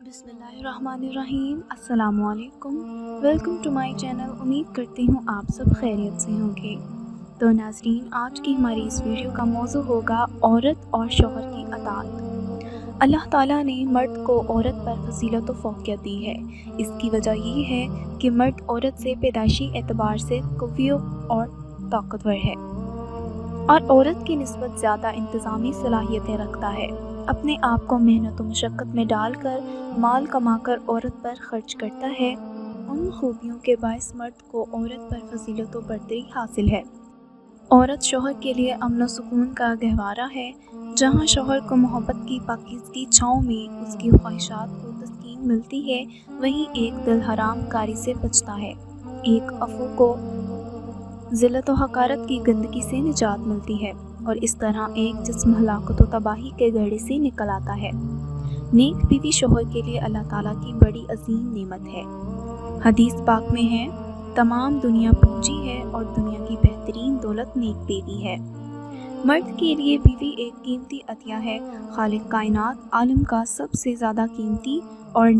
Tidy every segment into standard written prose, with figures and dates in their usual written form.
बिस्मिल्लाहिर्रहमानिर्रहीम। अस्सलामुअलैकुम। Welcome to my channel. उम्मीद करती हूँ आप सब खैरियत से होंगे। तो नाज़रीन, आज की हमारी इस वीडियो का मौजू होगा औरत और शौहर की अताअत। अल्लाह ताला ने मर्द को औरत पर फजीलत व फ़ौक़ियत दी है। इसकी वजह ये है कि मर्द औरत से पैदाइशी एतबार से क़वी और ताकतवर है और औरत की निस्बत ज़्यादा इंतज़ामी सलाहियतें रखता है। अपने आप को मेहनत व मशक्क़त में डालकर माल कमाकर औरत पर खर्च करता है। उन खूबियों के बायस मर्द को औरत पर फजीलत व बरतरी हासिल है। औरत शौहर के लिए अमन व सुकून का गहवारा है। जहाँ शौहर को मोहब्बत की पाकीज़गी छाँव में उसकी ख्वाहिशात को तस्कीन मिलती है, वहीं एक दिल हराम कारी से बचता है। एक अफू को ज़िल्लत व हकारत की गंदगी से निजात मिलती है और इस तरह एक जिस्म हलाकत व तबाही के गड्ढे से निकल आता है। नेक बीवी शौहर के लिए अल्लाह ताला की बड़ी अजीम नेमत है। हदीस पाक में है, तमाम दुनिया पूंजी है और दुनिया की बेहतरीन दौलत नेक बीवी है। मर्द के लिए बीवी एक कीमती अतिया है। खालिक कायनात आलम का सबसे ज़्यादा कीमती और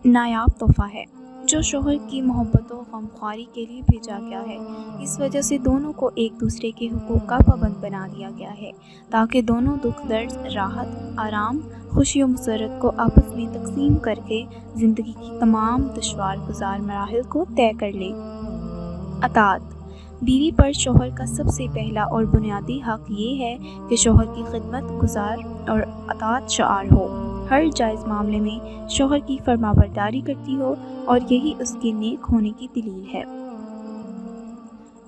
नायाब तोहफ़ा है, जो शौहर की मोहब्बत व गमख्वारी के लिए भेजा गया है। इस वजह से दोनों को एक दूसरे के हुकूक का पाबंद बना दिया गया है, ताकि दोनों दुख दर्द, राहत, आराम, खुशी व मुसर्रत को आपस में तकसीम करके ज़िंदगी की तमाम दुश्वार गुजार मराहिल को तय कर लें। अताअत। बीवी पर शौहर का सबसे पहला और बुनियादी हक़ ये है कि शौहर की खिदमत गुजार और अताअत शार हो, हर जायज़ मामले में शौहर की फरमाबरदारी करती हो, और यही उसके नेक होने की दलील है।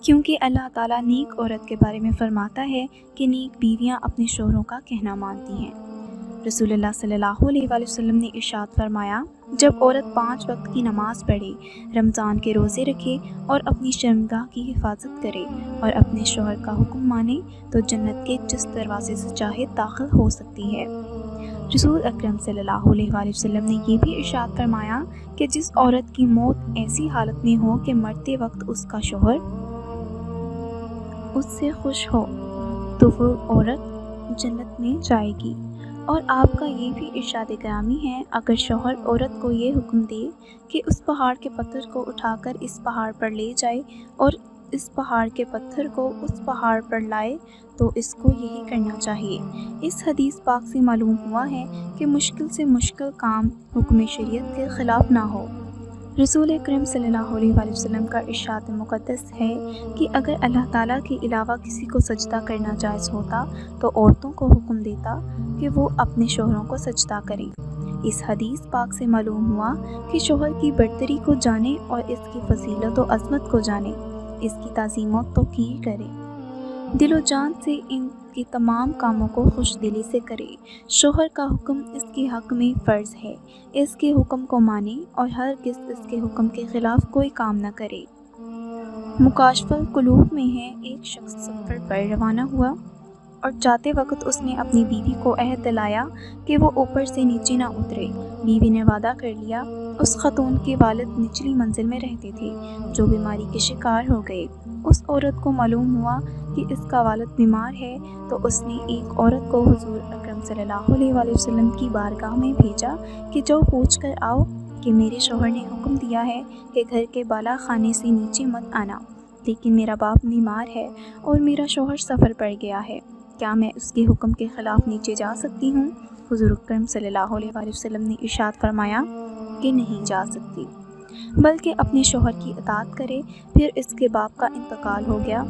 क्योंकि अल्लाह ताला नेक औरत के बारे में फरमाता है कि नेक बीवियां अपने शौहरों का कहना मानती हैं। रसूलुल्लाह सल्लल्लाहु अलैहि वसल्लम ने इरशाद फरमाया, जब औरत 5 वक्त की नमाज़ पढ़े, रमज़ान के रोज़े रखे और अपनी शर्मगाह की हिफाजत करे और अपने शौहर का हुक्म माने, तो जन्नत के जिस दरवाज़े से चाहे दाखिल हो सकती है। रसूल अकरम सल्लल्लाहु अलैहि वसल्लम ने यह भी इरशाद फरमाया कि जिस औरत की मौत ऐसी हालत में हो कि मरते वक्त उसका शौहर उससे खुश हो, तो वो औरत जन्नत में जाएगी। और आपका ये भी इरशाद ग्रामी है, अगर शौहर औरत को ये हुक्म दे कि उस पहाड़ के पत्थर को उठाकर इस पहाड़ पर ले जाए और इस पहाड़ के पत्थर को उस पहाड़ पर लाए, तो इसको यही करना चाहिए। इस हदीस पाक से मालूम हुआ है कि मुश्किल से मुश्किल काम हुक्म शरीयत के ख़िलाफ़ ना हो। रसूल अकरम सल्लल्लाहु अलैहि वसल्लम का इरशाद मुक़द्दस है कि अगर अल्लाह ताला के अलावा किसी को सजदा करना जायज़ होता, तो औरतों को हुक्म देता कि वो अपने शौहरों को सजदा करें। इस हदीस पाक से मालूम हुआ कि शौहर की बरतरी को जाने और इसकी फजीलत व अज़मत को जाने, इसकी ताज़ीम व तौक़ीर करे, दिलो जान से इनके तमाम कामों को खुश दिली से करे। शौहर का हुक्म इसके हक़ में फ़र्ज़ है, इसके हुक्म को माने और हर किस इसके हुक्म के ख़िलाफ़ कोई काम न करे। मुकाशफ़ुल कुलूब में है, एक शख्स सफ़र पर रवाना हुआ और जाते वक्त उसने अपनी बीवी को अहद दिलाया कि वो ऊपर से नीचे ना उतरे। बीवी ने वादा कर लिया। उस ख़तून के वालिद निचली मंजिल में रहते थे, जो बीमारी के शिकार हो गए। उस औरत को मालूम हुआ कि इसका वालिद बीमार है, तो उसने एक औरत को हुज़ूर अकरम सल्लल्लाहु अलैहि वसल्लम की बारगाह में भेजा कि जो पूछ कर आओ कि मेरे शौहर ने हुक्म दिया है कि घर के बाला खाने से नीचे मत आना, लेकिन मेरा बाप बीमार है और मेरा शौहर सफ़र पर गया है, क्या मैं उसके हुक्म के ख़िलाफ़ नीचे जा सकती हूँ? हुज़ूर अकरम सल्लल्लाहु अलैहि वसल्लम ने इरशाद फरमाया कि नहीं जा सकती, बल्कि अपने शौहर की अताअत करे। फिर इसके बाप का इंतकाल हो गया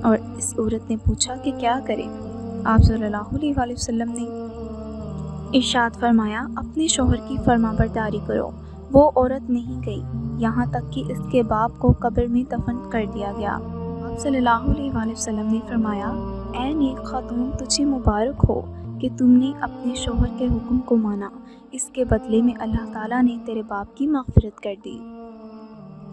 और इस औरत ने पूछा कि क्या करे। आप सल्लल्लाहु अलैहि वसल्लम ने इरशाद फरमाया, अपने शौहर की फरमाबरदारी करो। वो औरत नहीं गई यहाँ तक कि इसके बाप को कब्र में दफन कर दिया गया। आप सल्लल्लाहु अलैहि वसल्लम ने फरमाया, ऐ नेक खातून, तुझे मुबारक हो कि तुमने अपने शौहर के हुक्म को माना, इसके बदले में अल्लाह ताला ने तेरे बाप की मग़फ़िरत कर दी।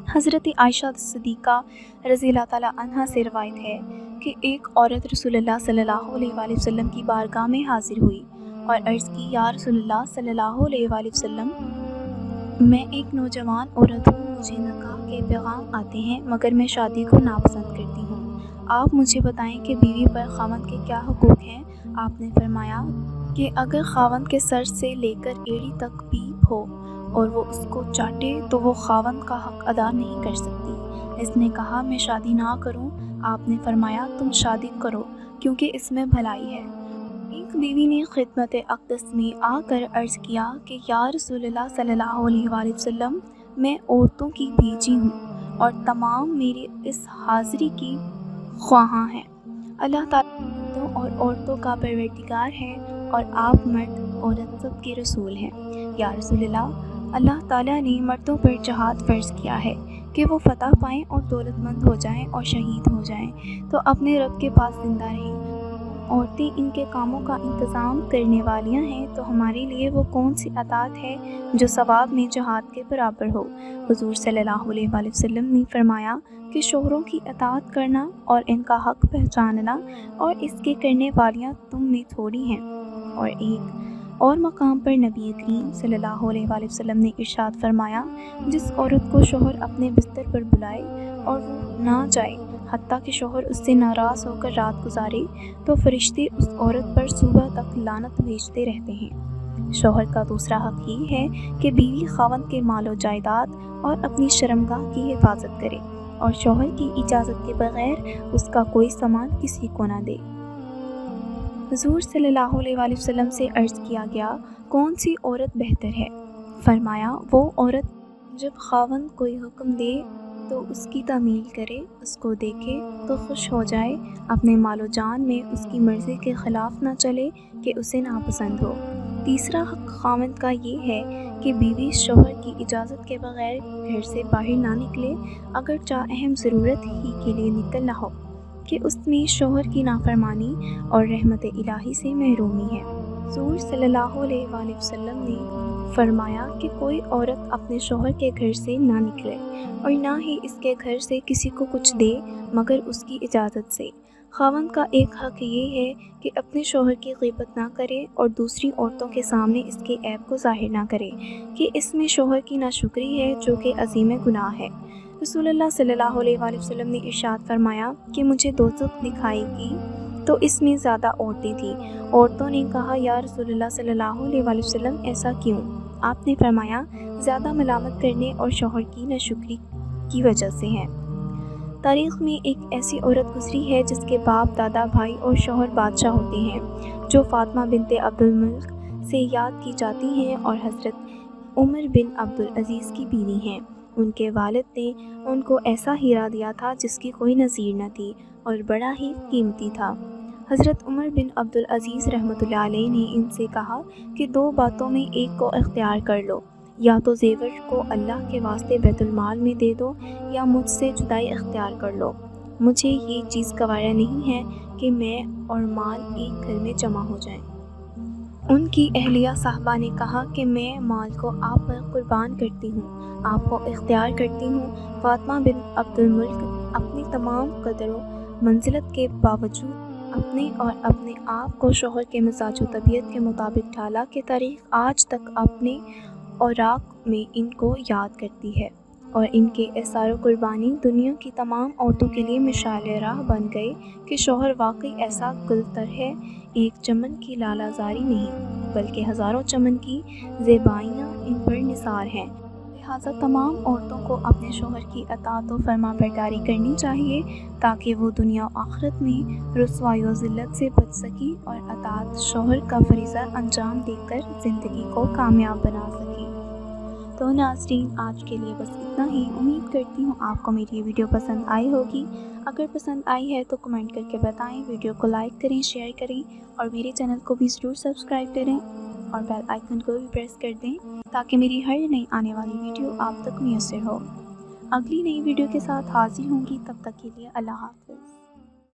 हज़रत आयशा सिद्दीक़ा रज़ियल्लाहु ताला अन्हा से रवायत है कि एक औरत रसूलुल्लाह सल्लल्लाहु अलैहि वसल्लम की बारगाह में हाज़िर हुई और अर्ज़ की, या रसूलुल्लाह सल्लल्लाहु अलैहि वसल्लम, मैं एक नौजवान औरत हूँ, मुझे निकाह के पैगाम आते हैं, मगर मैं शादी को नापसंद करती हूँ। आप मुझे बताएं कि बीवी पर ख़ावंद के क्या हुकूक हैं। आपने फरमाया, کہ اگر خاوند کے سر سے لے کر ایڑی تک پیپ ہو اور وہ اس کو چاٹے تو وہ خاوند کا حق ادا نہیں کر سکتی۔ اس نے کہا میں شادی نہ کروں۔ آپ نے فرمایا تم شادی کرو کیونکہ اس میں بھلائی ہے۔ ایک بیوی نے خدمت اقدس میں آ کر عرض کیا کہ یا رسول اللہ صلی اللہ علیہ وآلہ وسلم، میں عورتوں کی بھیجی ہوں اور تمام میری اس حاضری کی خواہاں ہیں۔ اللہ تعالیٰ مردوں اور عورتوں کا پروردگار ہے اور آپ مرد عورت سب کے رسول ہیں۔ یا رسول اللہ تعالیٰ نے مردوں پر جہاد فرض کیا ہے کہ وہ فتح پائیں اور دولت مند ہو جائیں اور شہید ہو جائیں تو اپنے رب کے پاس زندہ رہیں۔ عورتیں ان کے کاموں کا انتظام کرنے والیاں ہیں تو ہمارے لیے وہ کون سی اطاعت ہے جو ثواب میں جہاد کے برابر ہو؟ حضور صلی اللہ علیہ وآلہ وسلم نے فرمایا کہ شوہروں کی اطاعت کرنا اور ان کا حق پہچاننا اور اس کے کرنے والیاں تم میں تھوڑی ہیں۔ اور ایک اور مقام پر نبی کریم صلی اللہ علیہ وآلہ وسلم نے ارشاد فرمایا جس عورت کو شوہر اپنے بستر پر بلائے اور وہ نہ جائے حتیٰ کہ شوہر اس سے ناراض ہو کر رات گزارے تو فرشتے اس عورت پر صبح تک لعنت بھیجتے رہتے ہیں۔ شوہر کا دوسرا حق یہ ہے کہ بیوی خاوند کے مال و جائیداد اور اپنی شرمگاہ کی حفاظت کرے اور شوہر کی اجازت کے بغیر اس کا کوئی سامان کسی کو نہ دے۔ حضور صلی اللہ علیہ وآلہ وسلم سے عرض کیا گیا کون سی عورت بہتر ہے؟ فرمایا وہ عورت جب خاوند کوئی حکم دے تو اس کی تعمیل کرے، اس کو دیکھے تو خوش ہو جائے، اپنے مال و جان میں اس کی مرضی کے خلاف نہ چلے کہ اسے ناپسند ہو۔ تیسرا حق خاوند کا یہ ہے کہ بیوی شوہر کی اجازت کے بغیر گھر سے باہر نہ نکلے اگرچہ اہم ضرورت ہی کے لیے نکل نہ ہو کہ اس میں شوہر کی نافرمانی اور رحمت الہی سے محرومی ہے۔ حضور صلی اللہ علیہ وآلہ وسلم نے فرمایا کہ کوئی عورت اپنے شوہر کے گھر سے نہ نکلے اور نہ ہی اس کے گھر سے کسی کو کچھ دے مگر اس کی اجازت سے۔ خاوند کا ایک حق یہ ہے کہ اپنے شوہر کی غیبت نہ کرے اور دوسری عورتوں کے سامنے اس کے عیب کو ظاہر نہ کرے کہ اس میں شوہر کی ناشکری ہے جو کہ عظیم گناہ ہے۔ رسول اللہ صلی اللہ علیہ وآلہ وسلم نے ارشاد فرمایا کہ مجھے دوزخ دکھائی گی تو اس میں زیادہ عورتیں تھیں۔ عورتوں نے کہا یا رسول اللہ صلی اللہ علیہ وآلہ وسلم ایسا کیوں؟ آپ نے فرمایا زیادہ ملامت کرنے اور شوہر کی ناشکری کی وجہ سے ہے۔ تاریخ میں ایک ایسی عورت گزری ہے جس کے باپ، دادا، بھائی اور شوہر بادشاہ ہوتے ہیں، جو فاطمہ بنت عبد الملک سے یاد کی جاتی ہیں اور حضرت عمر بن عبد العزیز کی بیوی ہیں۔ ان کے والد نے ان کو ایسا ہیرا دیا تھا جس کی کوئی نظیر نہ تھی اور بڑا ہی قیمتی تھا۔ حضرت عمر بن عبد العزیز رحمۃ اللہ علیہ نے ان سے کہا کہ دو باتوں میں ایک کو اختیار کر لو، یا تو زیور کو اللہ کے واسطے بیت المال میں دے دو یا مجھ سے جدائی اختیار کر لو۔ مجھے یہ چیز گوارا نہیں ہے کہ میں اور مال ایک گھر میں جمع ہو جائیں۔ ان کی اہلیہ صاحبہ نے کہا کہ میں مال کو آپ پر قربان کرتی ہوں، آپ کو اختیار کرتی ہوں۔ فاطمہ بن عبد الملک اپنی تمام قدر و منزلت کے باوجود اپنے اور اپنے آپ کو شوہر کے مزاج و طبیعت کے مطابق ڈھالا کہ تاریخ آج تک اپنے اوراق میں ان کو یاد کرتی ہے، اور ان کے اثار و قربانی دنیا کی تمام عورتوں کے لیے مشعل راہ بن گئے کہ شوہر واقعی ایسا گلتر ہے، ایک چمن کی لالہ زاری نہیں بلکہ ہزاروں چمن کی زیبائیاں ان پر نثار ہیں۔ لہٰذا تمام عورتوں کو اپنے شوہر کی اطاعت و فرما برداری کرنی چاہیے تاکہ وہ دنیا و آخرت میں رسوائی و ذلت سے بچ سکی اور اطاعت شوہر کا فریضہ انجام دے کر زندگی کو کامیاب بنا سکی۔ تو ناظرین آج کے لیے بس اتنا ہی۔ امید کرتی ہوں آپ کو میری یہ ویڈیو پسند آئی ہوگی۔ اگر پسند آئی ہے تو کمنٹ کر کے بتائیں، ویڈیو کو لائک کریں، شیئر کریں اور میرے چینل کو بھی ضرور سبسکرائب کریں اور بیل آئیکن کو بھی پریس کر دیں تاکہ میری ہر نئی آنے والی ویڈیو آپ تک میسر ہو۔ اگلی نئی ویڈیو کے ساتھ حاضر ہوں گی، تب تک کے لیے اللہ حافظ۔